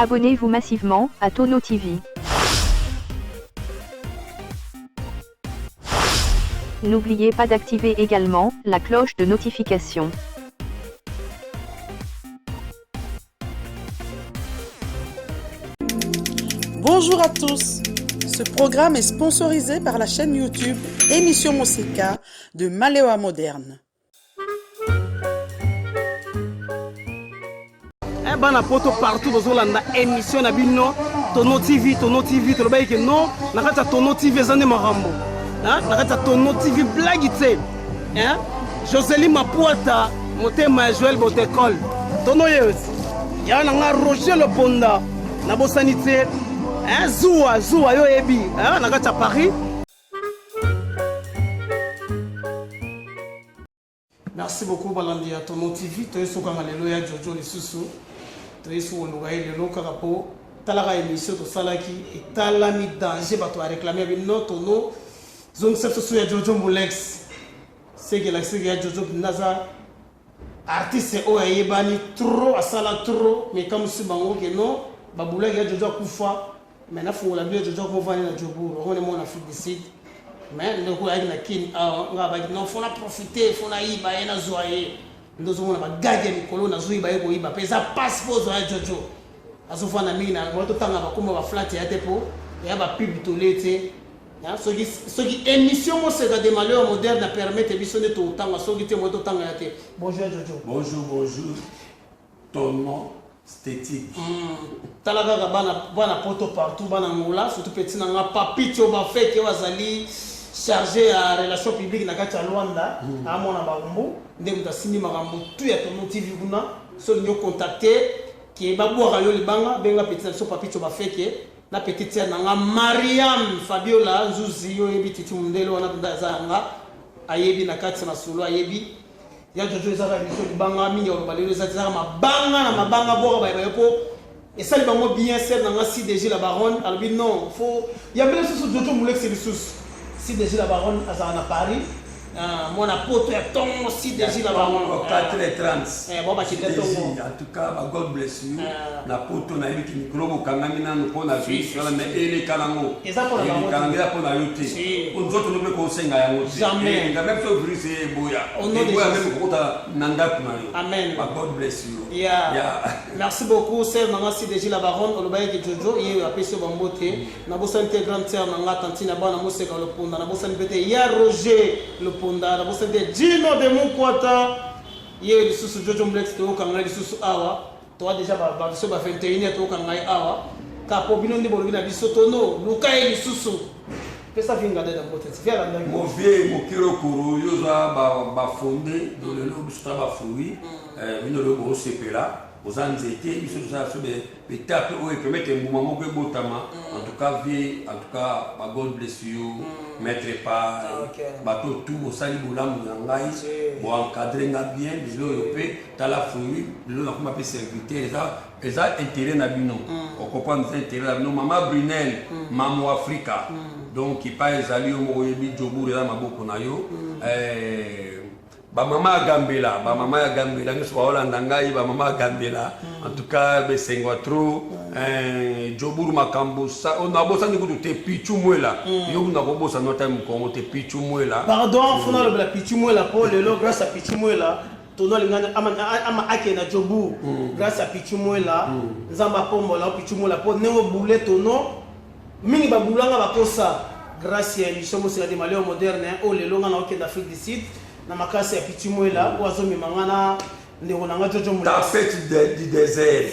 Abonnez-vous massivement à Tono TV. N'oubliez pas d'activer également la cloche de notification. Bonjour à tous. Ce programme est sponsorisé par la chaîne YouTube Émission Moseka de Malewa Moderne. Bana poto partout bozolanda émission na bino Tono TV to lobaye ke non nakata Tono TV zane marambo nakata Tono TV blague te Josélie Mapuata motema Joël Botekol Tono yes ya nanga Roger Le Ponda na bosanité Zoua yo ebi nakata Paris. Merci beaucoup balandi ya Tono TV to yesoka malelo ya Jojo lisusu to yesu olugai lelo karapo talaka émission to salaki etalami danger bato a réclamer bino Tono zone sepso ya Jojo Molex sege la sege ya Jojo Naza artiste o ayebani trop asala trop mais comme si bango ke non babula ya Jojo kufa mais na fungola bien Jojo ko vani na Jobo on est mon Afrique du Sud. Mais le coup avec la kin non faut la profiter faut la iba et na zoyer nous sommes na bagage mikolo na zoiba eko iba pesa passeport zo Jojo azofa na mingi na moto tanga ba kuma ba flat ya tepo ya ba pub tolete ya soki émission mo c'est de malheur moderne permettre biso de to tanga soki te moto tanga ya te. Bonjour Jojo. Bonjour ton nom esthétique. Talaga bana poto partout bana ngola surtout petit na nga papi tio ba fait ke wazali chargé à relation publique na kati ya Luanda amona bambu ndenge tasini makambo tout ya Tono TV kuna so nyo contacter qui ba boira yo libanga benga petit so papi to ba feke na petite ya nga Mariam Fabiola Nzuzi yo ebi titi mundelo wana ndazanga ayebi na kati na solo ayebi ya Jojo ezaka biso libanga mingi olo balelo ezaka mabanga na mabanga boira ba yepo et ça les bango bien ser na nga si déjà la baronne albi non faut ya bele so Jojo Molex lisusu si déjà la baronne à Paris, mon apote est ton si déjà la baronne. 4h30. Bon, bah, c'est en tout cas, God bless you. La poto na yiki mikrobo kangami na ko na vie sur la mais ele kalango. Et ça pour la baronne. Kangela pour na yote. On doit nous ko senga yango. Jamais. La même chose brise boya. On a boya même ko ta nanda kuna yo. Amen. God bless you. Yeah. Merci beaucoup, sœur Nanga si déjà la baronne, on le baye que Jojo et a pêché bambote. Na bossa grande sœur Nanga tantina bana moseka le ponda na bossa bete ya Roger Le Ponda na bossa de Gino de Mukwata. Ye lisusu Jojo Molex to kanga lisusu awa. Toi déjà ba so ba 21 to kanga awa. Ka po bino ndi bolobina biso Tono luka e lisusu. Pesa vinga de mbote. Fia la ndanga. Mon vieux mokiro kuru yoza ba fondé dans le lobe sta ba fruit. Mino le gros sepela. Aux anzétés, ils sont sur des tapes où ils permettent un mouvement de botama. En tout cas, vie, en tout cas, God bless you, maître pas, bateau tout, au sali boulam, pour encadrer bien, les Européens, t'as la fruit, les gens qui serviteur, les gens intérêt n'abino. On comprend les intérêts n'abino. Maman Brunel, Maman Africa, donc qui parle les alliés au Moyebi, Djobour, les gens qui nayo. Mama Gambela, nous sommes Hollandais, Mama Gambela. En tout cas, Besengwa trop, Djobour Makambo, on a besoin de te pichumwela. Yo na bossa no time ko te pichumwela. Pardon, fona le pichumwela pour le grâce à pichumwela. Tono lingana ama ake na Djobour grâce à pichumwela. Nzamba pombo la pichumwela pour néo boulet tono. Mingi ba boulanga ba kosa grâce à l'émission de malheur moderne au le longa na okenda Afrique du Sud. Na makasi ya pichimwela oazo mimangana ndeko nanga Jojo Molex. Ta fête du désert.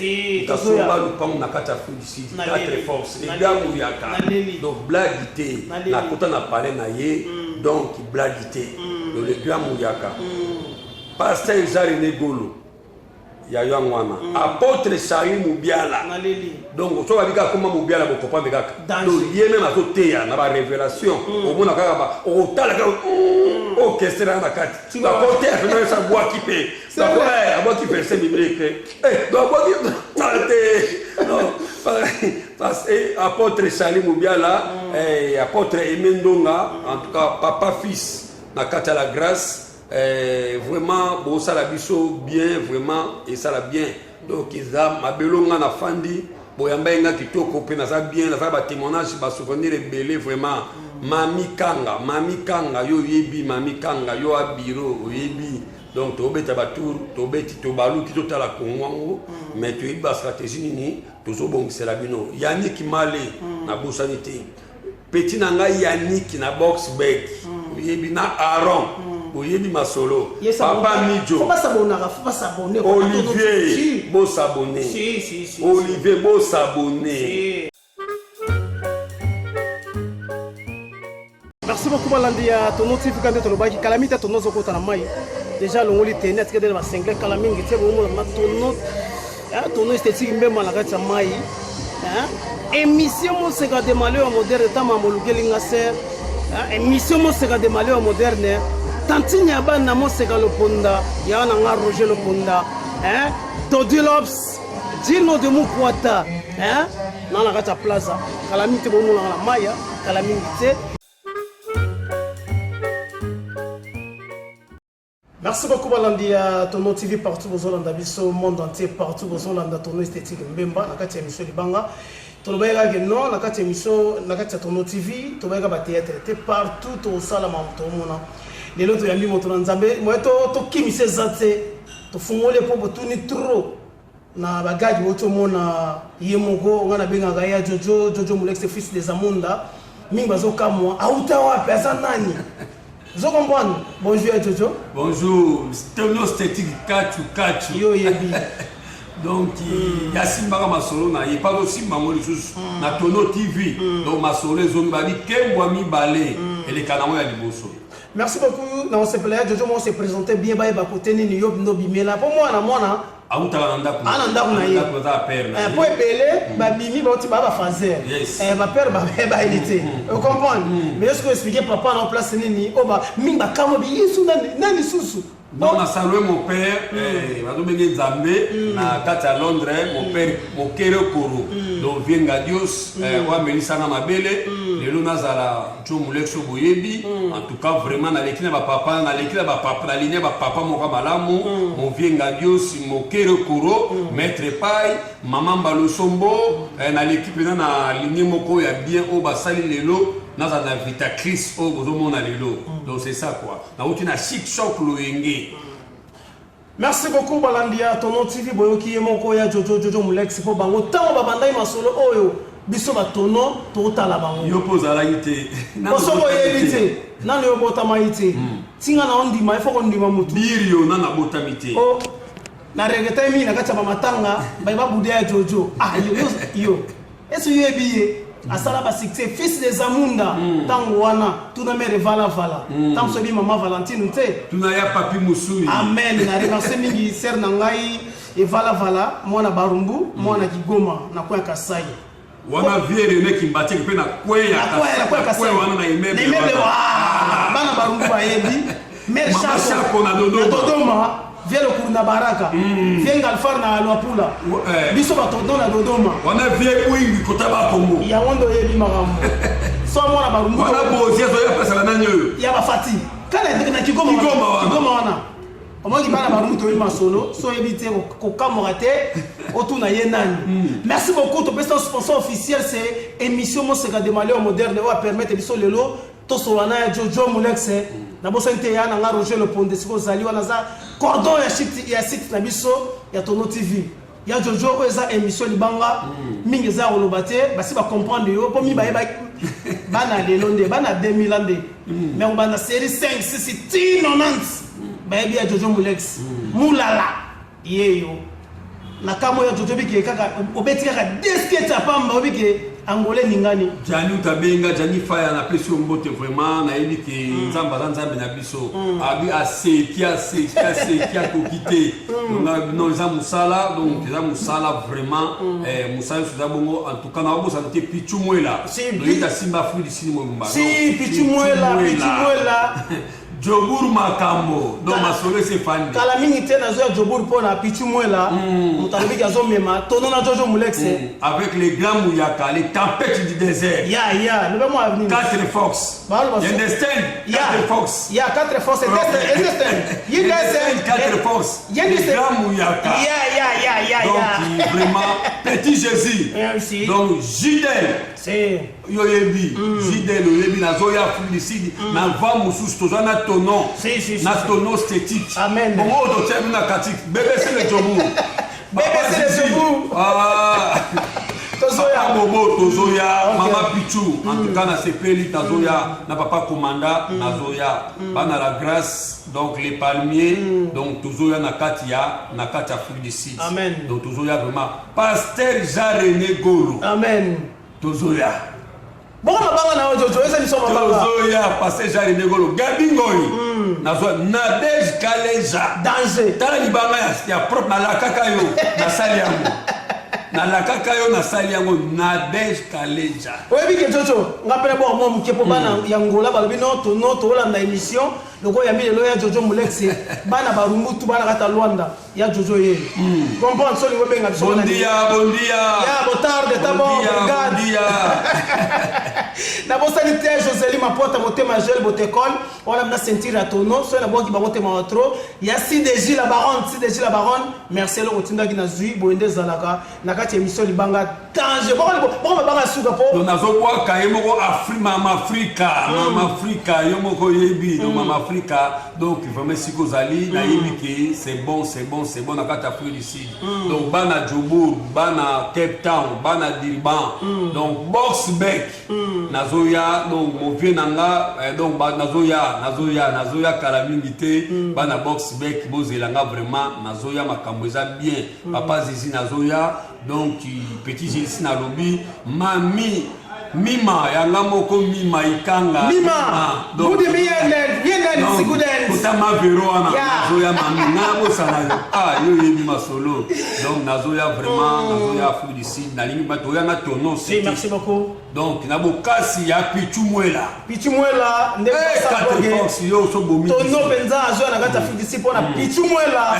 Kasomba lupango na kata Fudisi. Quatre forces. Les gars mouyaka. Donc blaguité. Na kota na parler na ye. Donc blaguité. Donc les gars mouyaka. Pasteur Jarine Golo. Ya yangwana. Apôtre Charles Moubiala. Donc so babika koma Moubiala bo comprendre kaka. Donc yé même à côté na ba révélation. Au mona kaka ba o tala kaka. Oh, qu'est-ce que c'est la carte? Tu vas porter à faire ça bois qui paie. Ça va, à bois qui paie, c'est biblique. Eh, doit bois qui non, parce que apôtre Salim Moubiala, apôtre Emendonga, en tout cas, papa, fils, na carte à la grâce, vraiment, bon, ça la biso bien, vraiment, et ça la bien. Donc, ils ont ma belonga na fandi, boyamba enga kitoko pe naza bien naza ba témoignage ba souvenir belé vraiment Mami Kanga yo yebi Mami Kanga yo a bureau yebi donc to beta ba tour to beti to balu ki to tala kongo mais to iba stratégie nini to zo bon c'est la bino Yannick Malé na bosanité petit nanga Yannick na box bag yebi na Aaron oyebi masolo papa Midjo faut pas s'abonner Olivier bo s'abonner si Olivier bo s'abonner. Merci beaucoup Balandi ya tono TV quand to lobaki calamité tono zokota na mai déjà longoli tenet que de la single calamingi te bo mo na tono esthétique mbema na kati ya mai émission mo seka de malheur moderne tama molugelinga ser émission mo seka de malheur moderne tantinya bana mo seka loponda ya na nga Roger Loponda Dodilops Dino de Mukwata na la kati ya plaza calamité bo mo na mai calamingi te. Merci beaucoup Balandi à Tono TV partout aux Hollandais, au monde entier partout aux Hollandais, Tono esthétique Mbemba, na kati émission libanga. Tono baïga geno, na kati émission, na kati Tono TV, to baïga ba théâtre, te partout au salama to mona. Les autres yambi moto nzambe, moi to kimi se zate, to fungole po tuni trop. Na bagadi woto mona yemogo, ngana benga gaya Jojo Mulex fils des Amunda, minga zo kamwa, auta wapi azanani. Vous comprenez? Bonjour à Jojo. Bonjour, Tono esthétique Kachu. Yo yebi. Donc il y a Simba Masolo na il pas aussi Maman na Tono TV. Donc Masolo les hommes bali Kembwami Balé et les Kanamo ya Liboso. Merci beaucoup. On se plaît Jojo on s'est présenté bien ba côté ni yob no bimela. Pour moi na mona Ananda pour épelé, Bimi va fazer. Ma père va éviter. Vous comprenez? Mais est-ce que expliquer papa en place nini? Oh bah, minga kamo bi isu nani susu. Donc on a salué mon père, Madomene Zambé, na kati à Londres, mon père Mokere Koro. Donc vienga Dios, wa Melissa na mabele, lelo nazala Joe Mulexo Boyebi. En tout cas vraiment na lekina ba papa, na ligne ba papa moka malamu, mon vienga Dios Mokere Koro, maître Pai, maman Balosombo, na l'équipe na ligne moko ya bien au basali lelo. Nous avons un Vitacris au Godomon à l'élo. Donc c'est ça quoi. Nous avons un chic choc loenge. Merci beaucoup Balandia. Tono TV boyoki moko ya Jojo Mulex po bango. Tant babandai masolo oyo. Biso ba tono to tala bango. Yo pose la ité. Osobo yelite. Na le bota maite. Tinga na ondi mai foko ndima mutu. Birio na na bota mite. Oh. Na regeta mi na kacha ba matanga, ba ba budia Jojo. Ah yo. Est-ce que yebiye? Asala ba succès fils des Amunda tango wana tuna mere vala tango sobi mama Valentine te tuna ya papi musui amen na remercier mingi ser na ngai e vala mwana barumbu mwana kigoma na kwa Kasai wana viere ne kimbati pe na kweya Kasai wana na imeble bana barumbu ba yebi mer chako na Dodoma Vielo kuna baraka vienga alfar na alwapula biso batondo na Dodoma wana vie wingi kotaba Kongo ya wondo yebi magamu so mwana barumbu wana bozia zo ya pesa na nyo ya bafati kana na Kigoma wana omongi bana barumbu to yima solo so ebite ko kamorate otuna ye nani merci beaucoup to pesa sponsor officiel c'est émission Moseka de malheur moderne va permettre biso lelo to solana ya Jojo Mulex na bosante ya na Roger Loponda siko zali wana za cordon ya site na biso ya Tono TV ya Jojo eza émission libanga mingi za olobate basi ba comprendre yo po mi ba bana lelo nde bana 2000 ande mais on bana série 5 6 90 ba ya Jojo Mulex mulala yeyo na kamo ya Jojo biki kaka obeti kaka disquette apamba obiki angolais ningani jani utabenga jani faya na place mbote vraiment na yebi ke nzamba na biso abi assez qui kokite non za musala donc za musala vraiment musala suza bongo en tout cas na bosa te pichumwela donc ta simba fui d'ici mo mba si pichumwela Jobour Makambo. Donc ma solo c'est fan. Kala mingi te nazo ya Jobour po na pichu mwela. Mutalobi kazo mema. Tono na Jojo Mulex. Avec les grands Mouyaka, les tempêtes du désert. Ya, le même avenir. 4 Fox. You understand? 4 Fox. Ya, 4 Fox. Understand? You understand? 4 Fox. Les grands Mouyaka. Ya. Donc vraiment petit Jésus. Merci. Donc Jidel. C'est Yoyebi. Jidel Yoyebi na zoya fluicide na va mususu toza na tonon. Na tonon esthétique. Amen. Bon on doit faire na katik. Bébé c'est le Jobour. Bébé c'est le Jobour. Ah. Tozoya Bobo, Tozoya, Mama Pichou, en tout cas, na sepeli, Tozoya, na papa commanda, Nazoya, Bana la grâce, donc les palmiers, donc Tozoya Nakatia, Fruit du Sud. Amen. Donc Tozoya vraiment, Pasteur Jean-René Golo. Amen. Tozoya. Bon, Tozoya, Pasteur Jean-René Golo, Gabi Ngoyi, Nazoya, Nadège Kaleja. Danger. Tala Libanga, il y a propre na la kakayo, na Saliango. Na la kakayo na Saliango, Nadège Kaleja. Oui, bien que Jojo, on appelle bon mon qui pour bana yangola balbino to no to la émission le go yambi le ya Jojo Mulex bana barumbu tu bana kata Luanda ya Jojo ye. Comprendre so lingo benga so. Bon dia. Ya botarde tabo bon dia. Na bo sanité Joseli Mapota motema gel botekol on a sentir à tono so na bo ki ba motema trop ya si déjà la baronne merci le rotinda ki na zui boende zalaka na kati émission libanga danger bon banga suka po on azo kwa kayemo Afrika yomoko yebi donc mama Afrika donc vraiment siko zali na yebi que c'est bon na kati Afrique du Sud donc bana Jobour bana Cape Town bana Durban donc Boxbeck nazoya donc mon vieux nanga donc nazoya kalamingité bana Boxbeck bozelanga vraiment nazoya makambo eza bien papa Zizi nazoya donc petit Jésus na lobi mima yanga moko mima ikanga donc good bien sikuden kutama verona nazoya mamina bosana yo yebi masolo donc nazoya vraiment nazoya Afrique du Sud na lingi bato ya na tono c'est merci beaucoup donc na bokasi ya Pichu Mwela ne pas Fox yo so bomi tono penza azo na kata Afrique du Sud pona Pichu Mwela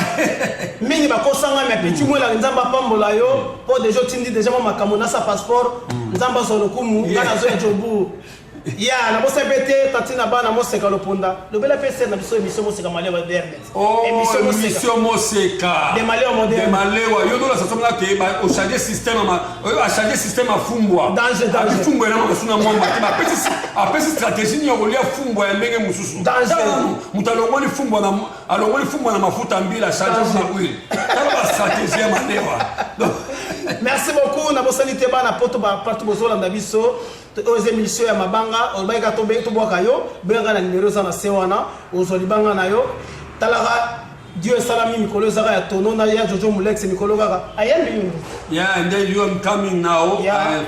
mingi bakosanga mais Pichu Mwela nzamba pambola yo po déjà tindi déjà makambo na sa passeport nzamba solo kumu kana zo ya Jobour ya na bosa pete tatina bana moseka loponda lobela pese na biso émission moseka malewa dernet émission moseka de malewa moderne de malewa yo do la satomla ke ba o changer système a changer système a fumbwa danger fumbwa na masuna mwamba ba pesi stratégie ni yolia fumbwa ya mbenge mususu danger mutalongoli fumbwa na alongoli fumbwa na mafuta mbila changer na huile ba stratégie ya malewa merci beaucoup na bosa nité bana poto ba partout bozola na biso aux émissions ya mabanga olbaika to be to boka yo benga na numéro za na sewana ozolibanga na yo talaka Dieu salami mikolo zaka ya tono na ya Jojo Mulex mikolo kaka ayembi yeah and then I'm coming now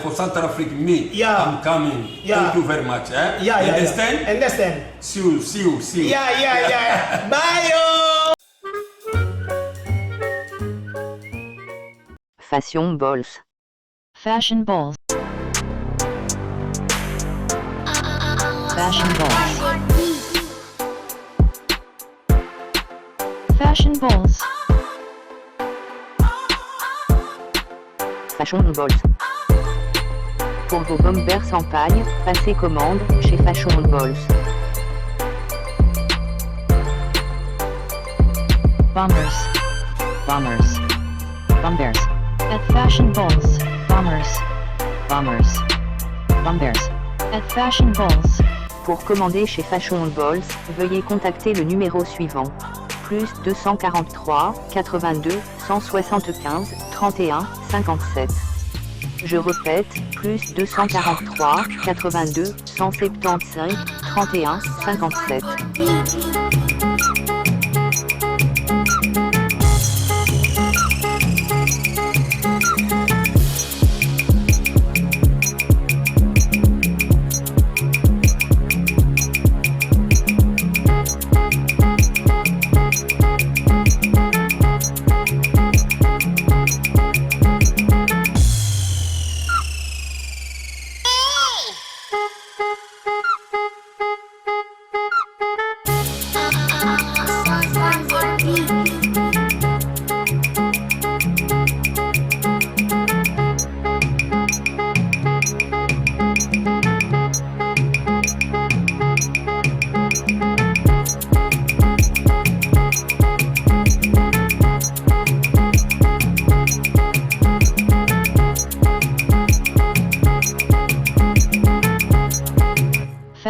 for Central Africa I'm coming thank you very much understand see you bye yo Fashion balls. Fashion balls. Fashion balls. Fashion balls. Pour vos bombers sans paille, passez commande chez Fashion balls. Bombers. At Fashion balls. Bombers. At Fashion balls. Pour commander chez Fashion balls, veuillez contacter le numéro suivant. Plus 243 82 175 31 57. Je répète, plus 243 82 175 31 57.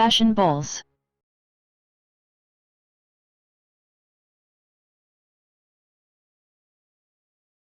fashion bowls.